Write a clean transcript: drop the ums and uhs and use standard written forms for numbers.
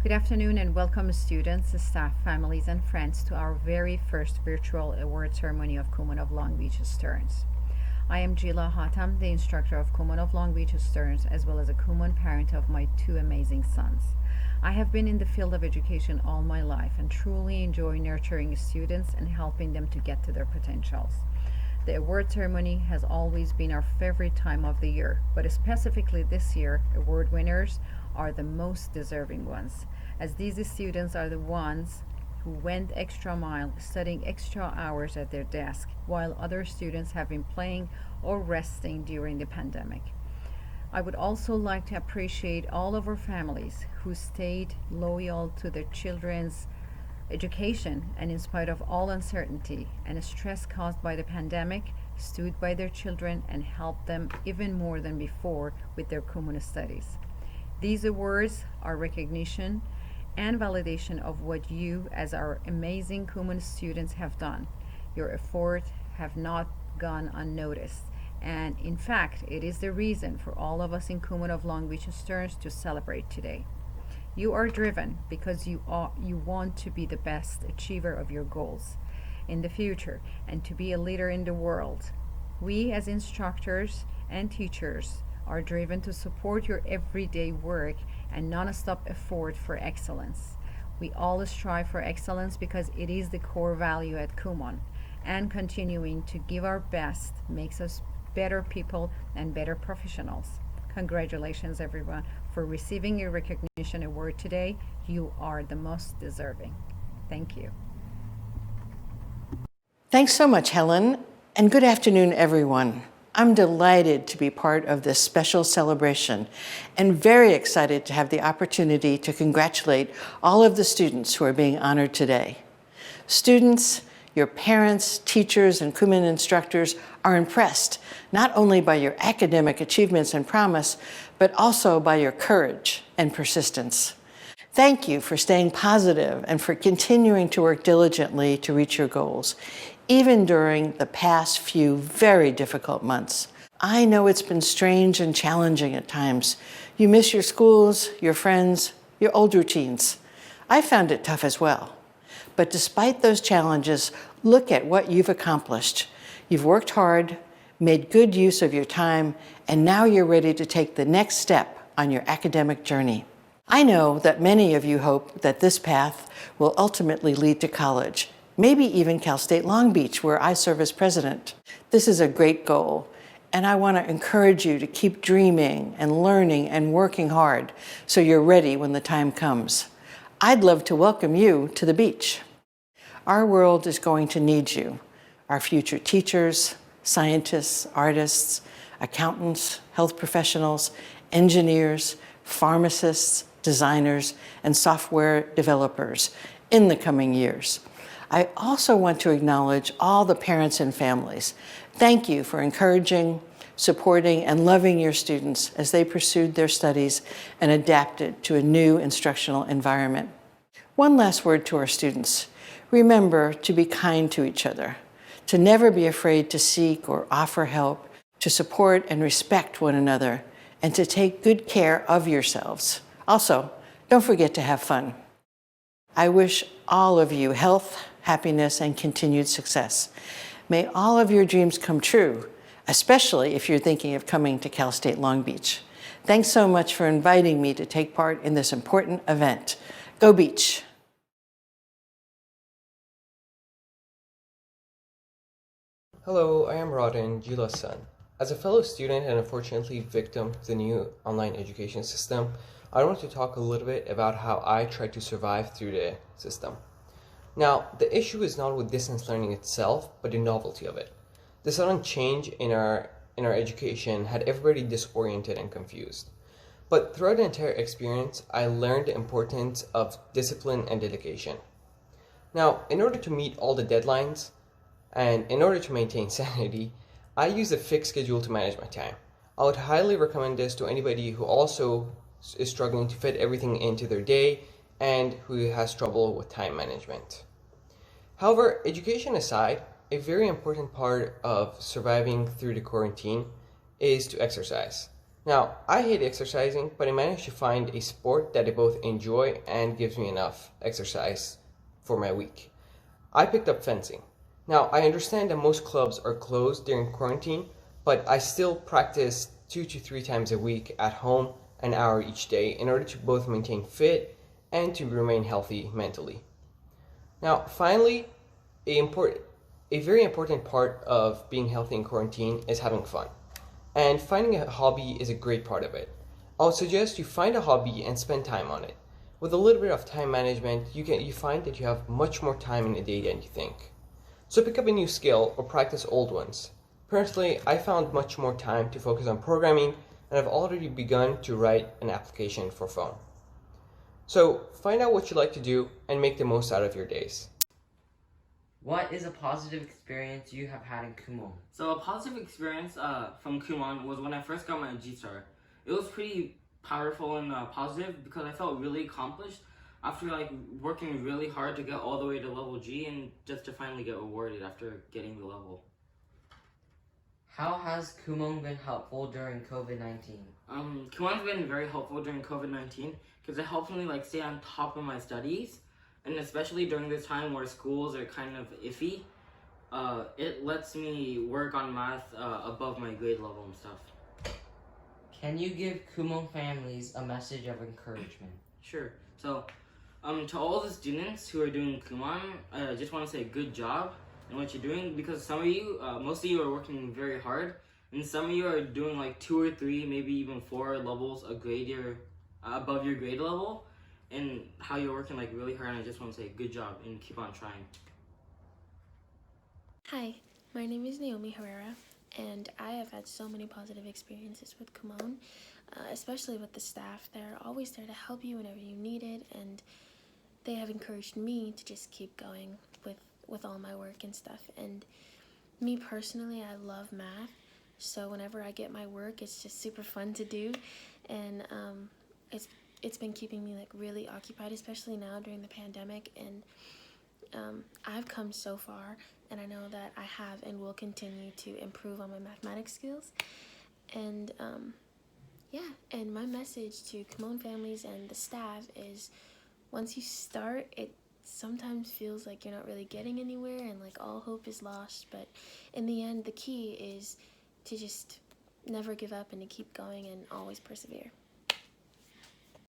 Good afternoon and welcome students, staff, families, and friends to our very first virtual award ceremony of Kumon of Long Beach Stearns. I am Jila, the instructor of Kumon of Long Beach Stearns, as well as a Kumon parent of my two amazing sons. I have been in the field of education all my life and truly enjoy nurturing students and helping them to get to their potentials. The award ceremony has always been our favorite time of the year, but specifically this year, award winners are the most deserving ones, as these students are the ones who went extra mile studying extra hours at their desk, while other students have been playing or resting during the pandemic. I would also like to appreciate all of our families who stayed loyal to their children's education and in spite of all uncertainty and stress caused by the pandemic, stood by their children and helped them even more than before with their Kumon studies. These awards are recognition and validation of what you as our amazing Kumon students have done. Your efforts have not gone unnoticed, and in fact, it is the reason for all of us in Kumon of Long Beach Stearns to celebrate today. You are driven because you want to be the best achiever of your goals in the future and to be a leader in the world. We as instructors and teachers are driven to support your everyday work and non-stop effort for excellence. We all strive for excellence because it is the core value at Kumon, and continuing to give our best makes us better people and better professionals. Congratulations everyone for receiving your recognition award today. You are the most deserving. Thank you. Thanks so much, Helen, and good afternoon, everyone. I'm delighted to be part of this special celebration and very excited to have the opportunity to congratulate all of the students who are being honored today. Students, your parents, teachers, and Kumon instructors are impressed not only by your academic achievements and promise, but also by your courage and persistence. Thank you for staying positive and for continuing to work diligently to reach your goals, even during the past few very difficult months. I know it's been strange and challenging at times. You miss your schools, your friends, your old routines. I found it tough as well. But despite those challenges, look at what you've accomplished. You've worked hard, made good use of your time, and now you're ready to take the next step on your academic journey. I know that many of you hope that this path will ultimately lead to college, maybe even Cal State Long Beach, where I serve as president. This is a great goal, and I want to encourage you to keep dreaming and learning and working hard so you're ready when the time comes. I'd love to welcome you to the beach. Our world is going to need you, our future teachers, scientists, artists, accountants, health professionals, engineers, pharmacists, designers, and software developers in the coming years. I also want to acknowledge all the parents and families. Thank you for encouraging, supporting, and loving your students as they pursued their studies and adapted to a new instructional environment. One last word to our students. Remember to be kind to each other, to never be afraid to seek or offer help, to support and respect one another, and to take good care of yourselves. Also, don't forget to have fun. I wish all of you health, happiness, and continued success. May all of your dreams come true, especially if you're thinking of coming to Cal State Long Beach. Thanks so much for inviting me to take part in this important event. Go Beach! Hello, I am Radin, Jila's son. As a fellow student and unfortunately victim to the new online education system, I want to talk a little bit about how I tried to survive through the system. Now, the issue is not with distance learning itself, but the novelty of it. The sudden change in our education had everybody disoriented and confused. But throughout the entire experience, I learned the importance of discipline and dedication. Now, in order to meet all the deadlines, and in order to maintain sanity, I use a fixed schedule to manage my time. I would highly recommend this to anybody who also is struggling to fit everything into their day and who has trouble with time management. However, education aside, a very important part of surviving through the quarantine is to exercise. Now, I hate exercising, but I managed to find a sport that I both enjoy and gives me enough exercise for my week. I picked up fencing. Now, I understand that most clubs are closed during quarantine, but I still practice 2 to 3 times a week at home, an hour each day, in order to both maintain fit and to remain healthy mentally. Now, finally, a very important part of being healthy in quarantine is having fun. And finding a hobby is a great part of it. I would suggest you find a hobby and spend time on it. With a little bit of time management, you find that you have much more time in a day than you think. So pick up a new skill or practice old ones. Personally, I found much more time to focus on programming, and I've already begun to write an application for phone. So find out what you like to do and make the most out of your days. What is a positive experience you have had in Kumon? So a positive experience from Kumon was when I first got my G-Star. It was pretty powerful and positive because I felt really accomplished after working really hard to get all the way to level G and just to finally get rewarded after getting the level. How has Kumon been helpful during COVID-19? Kumon's been very helpful during COVID-19 because it helps me stay on top of my studies. And especially during this time where schools are kind of iffy, it lets me work on math above my grade level and stuff. Can you give Kumon families a message of encouragement? Sure. So, to all the students who are doing Kumon, I just want to say good job in what you're doing because some of you, most of you are working very hard, and some of you are doing 2 or 3, maybe even 4 levels a grade above your grade level. And how you're working really hard, and I just want to say good job and keep on trying. Hi, my name is Naomi Herrera, and I have had so many positive experiences with Kumon, especially with the staff. They're always there to help you whenever you need it, and they have encouraged me to just keep going with all my work and stuff. And me personally, I love math, so whenever I get my work, it's just super fun to do, and it's been keeping me really occupied, especially now during the pandemic, and I've come so far, and I know that I have and will continue to improve on my mathematics skills. And and my message to Kumon families and the staff is once you start, it sometimes feels like you're not really getting anywhere and all hope is lost, but in the end the key is to just never give up and to keep going and always persevere.